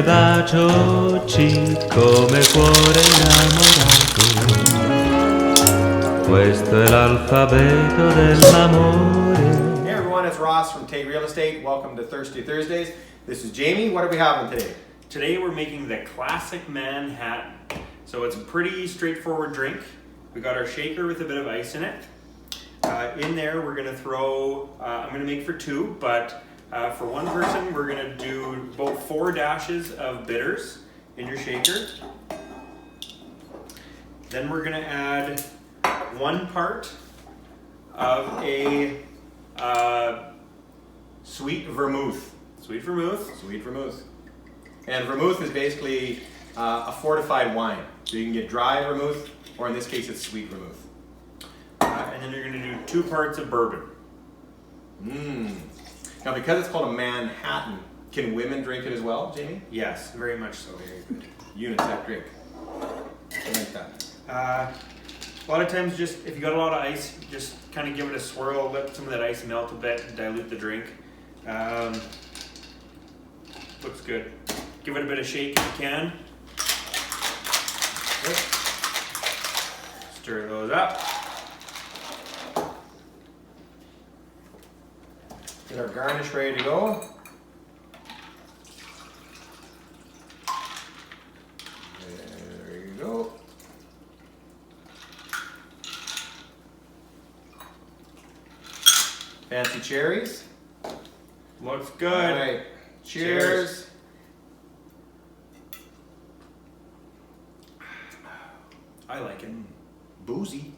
baci come cuore innamorato. Questo è l'alfabeto dell'amore. Hey everyone, it's Ross from Tait Real Estate. Welcome to Thirsty Thursdays. This is Jamie. What are we having today? Today we're making the classic Manhattan. So it's a pretty straightforward drink. We got our shaker with a bit of ice in it. In there we're gonna throw, I'm gonna make for two, but for one person we're gonna do about 4 dashes of bitters in your shaker. Then we're gonna add 1 part of a sweet vermouth. Sweet vermouth. Sweet Vermouth. And vermouth is basically a fortified wine. So you can get dry vermouth, or in this case it's sweet vermouth. And then you're gonna do 2 parts of bourbon. Now because it's called a Manhattan, can women drink it as well, Jamie? Yes, very much so. Very good. Unisex drink. I like that. A lot of times, just if you got a lot of ice, just kind of give it a swirl, let some of that ice melt a bit, and dilute the drink. Looks good. Give it a bit of shake if you can. Good. Stir those up. Get our garnish ready to go. There you go. Fancy cherries. Looks good. All right. Cheers. I like it. Boozy.